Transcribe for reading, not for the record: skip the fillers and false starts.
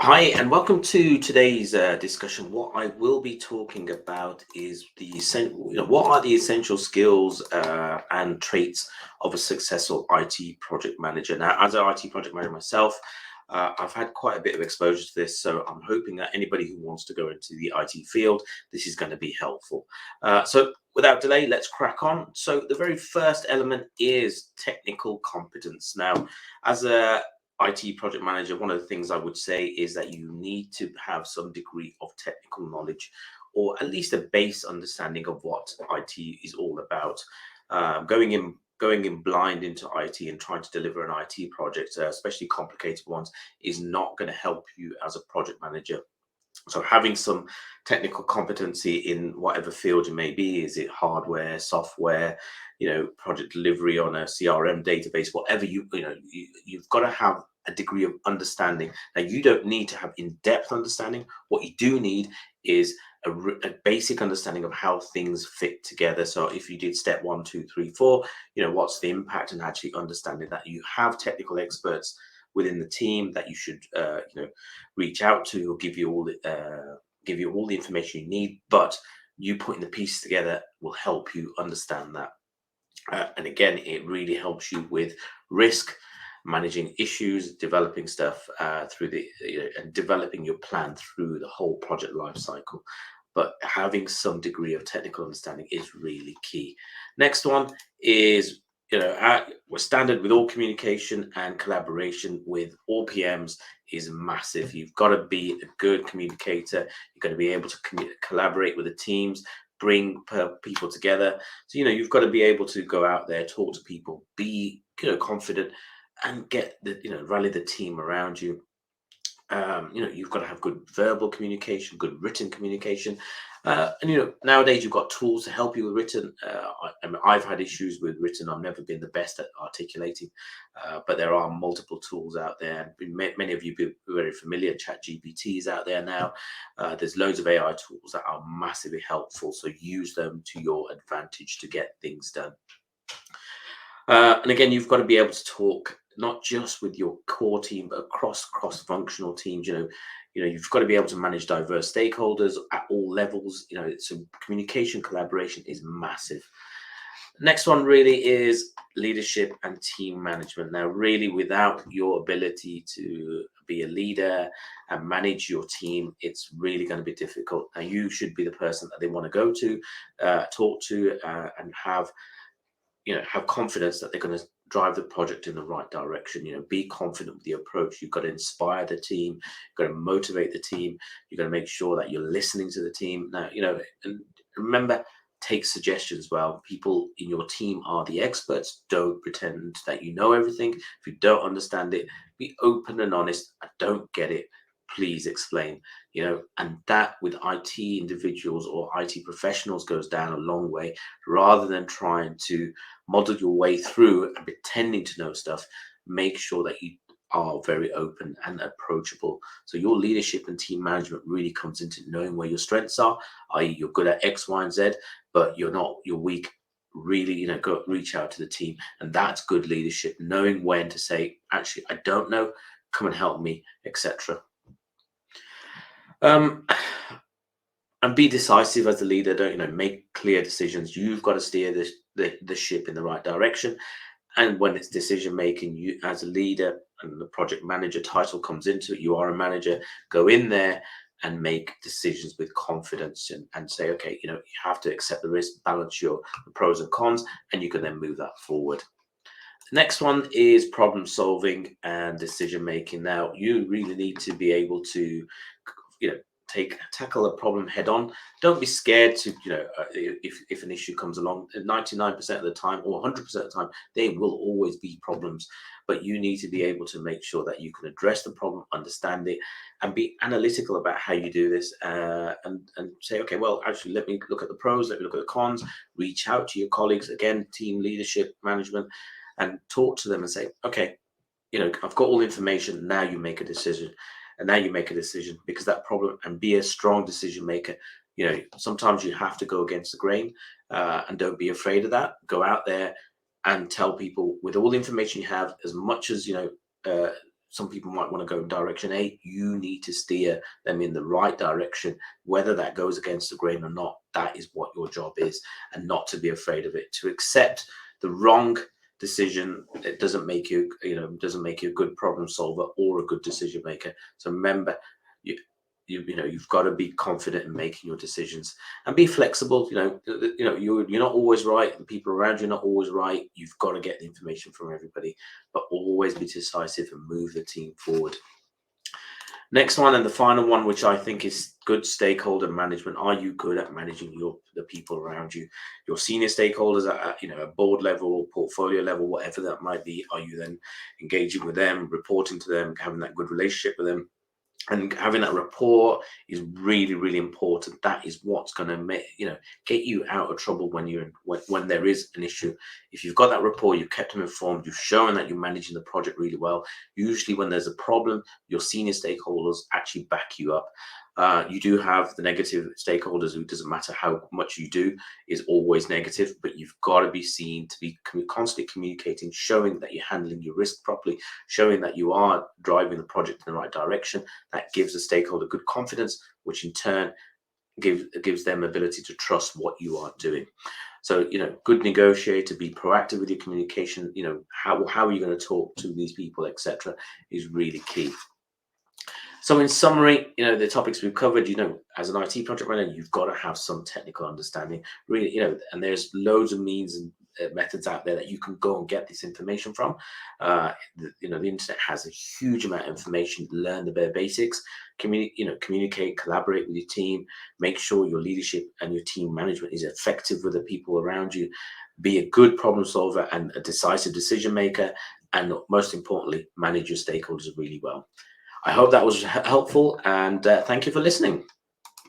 Hi, and welcome to today's discussion. What I will be talking about is what are the essential skills and traits of a successful IT project manager. Now, as an IT project manager myself, I've had quite a bit of exposure to this, so I'm hoping that anybody who wants to go into the IT field, this is going to be helpful. So, without delay, let's crack on. So, the very first element is technical competence. Now, as a IT project manager, one of the things I would say is that you need to have some degree of technical knowledge, or at least a base understanding of what IT is all about. Going in blind into IT and trying to deliver an IT project, especially complicated ones, is not going to help you as a project manager. So having some technical competency in whatever field you may be, is it hardware, software, project delivery on a CRM database, whatever you've got to have a degree of understanding. Now, you don't need to have in-depth understanding. What you do need is a basic understanding of how things fit together. So if you did step one, two, three, four, what's the impact, and actually understanding that you have technical experts within the team that you should reach out to, who give you all the information you need, but you putting the pieces together will help you understand that. And again, it really helps you with risk managing issues, developing stuff through and developing your plan through the whole project life cycle. But having some degree of technical understanding is really key. Next one is, we're standard with all communication and collaboration with all PMs is massive. You've got to be a good communicator. You've got to be able to collaborate with the teams, bring people together. So, you've got to be able to go out there, talk to people, be, confident, and get rally the team around you. You've got to have good verbal communication, good written communication. And nowadays you've got tools to help you with written. I've had issues with written. I've never been the best at articulating, but there are multiple tools out there. Many of you be very familiar. Chat GPT is out there now. There's loads of AI tools that are massively helpful. So use them to your advantage to get things done. And again, you've got to be able to talk not just with your core team, but across cross-functional teams. You've got to be able to manage diverse stakeholders at all levels. So communication, collaboration is massive. Next one really is leadership and team management. Now, really, without your ability to be a leader and manage your team, it's really going to be difficult. Now, you should be the person that they want to go to, talk to, and have confidence that they're going to drive the project in the right direction. Be confident with the approach. You've got to inspire the team. You've got to motivate the team. You've got to make sure that you're listening to the team. Now, and remember, take suggestions. Well, people in your team are the experts. Don't pretend that you know everything. If you don't understand it, be open and honest. I don't get it. Please explain. And that with IT individuals or IT professionals goes down a long way, rather than trying to model your way through and pretending to know stuff. Make sure that you are very open and approachable. So your leadership and team management really comes into knowing where your strengths are, i.e. you're good at X, Y, and Z, but you're weak. Really, go reach out to the team. And that's good leadership, knowing when to say, actually, I don't know, come and help me, etc. And be decisive as a leader. Don't make clear decisions. You've got to steer the ship in the right direction. And when it's decision making, you as a leader, and the project manager title comes into it, you are a manager. Go in there and make decisions with confidence, and say, okay, you have to accept the risk, balance the pros and cons, and you can then move that forward. The next one is problem solving and decision making. Now, you really need to be able to, tackle a problem head on. Don't be scared to, if an issue comes along. 99% of the time, or 100% of the time, there will always be problems. But you need to be able to make sure that you can address the problem, understand it, and be analytical about how you do this. And say, okay, well, actually, let me look at the pros, let me look at the cons. Reach out to your colleagues, again, team leadership, management, and talk to them and say, okay, I've got all the information. Now you make a decision. And now you make a decision, because that problem, and be a strong decision maker. Sometimes you have to go against the grain, and don't be afraid of that. Go out there and tell people with all the information you have, as much as, some people might want to go in direction A. You need to steer them in the right direction, whether that goes against the grain or not. That is what your job is, and not to be afraid of it. To accept the wrong decision, it doesn't make you, doesn't make you a good problem solver or a good decision maker. So remember, you you've got to be confident in making your decisions and be flexible. You're not always right. The people around you are not always right. You've got to get the information from everybody, but always be decisive and move the team forward. Next one, and the final one, which I think is good stakeholder management. Are you good at managing the people around you, your senior stakeholders at a board level, portfolio level, whatever that might be? Are you then engaging with them, reporting to them, having that good relationship with them? And having that rapport is really, really important. That is what's going to get you out of trouble when there is an issue. If you've got that rapport, you've kept them informed, you've shown that you're managing the project really well. Usually when there's a problem, your senior stakeholders actually back you up. You do have the negative stakeholders who, doesn't matter how much you do, is always negative, but you've got to be seen to be constantly communicating, showing that you're handling your risk properly, showing that you are driving the project in the right direction. That gives the stakeholder good confidence, which in turn gives them ability to trust what you are doing. So, good negotiator, be proactive with your communication. How are you going to talk to these people, etc., is really key. So in summary, the topics we've covered, as an IT project manager, you've got to have some technical understanding, really, and there's loads of means and methods out there that you can go and get this information from. The internet has a huge amount of information. Learn the bare basics, communicate, collaborate with your team, make sure your leadership and your team management is effective with the people around you, be a good problem solver and a decisive decision maker, and most importantly, manage your stakeholders really well. I hope that was helpful, and thank you for listening.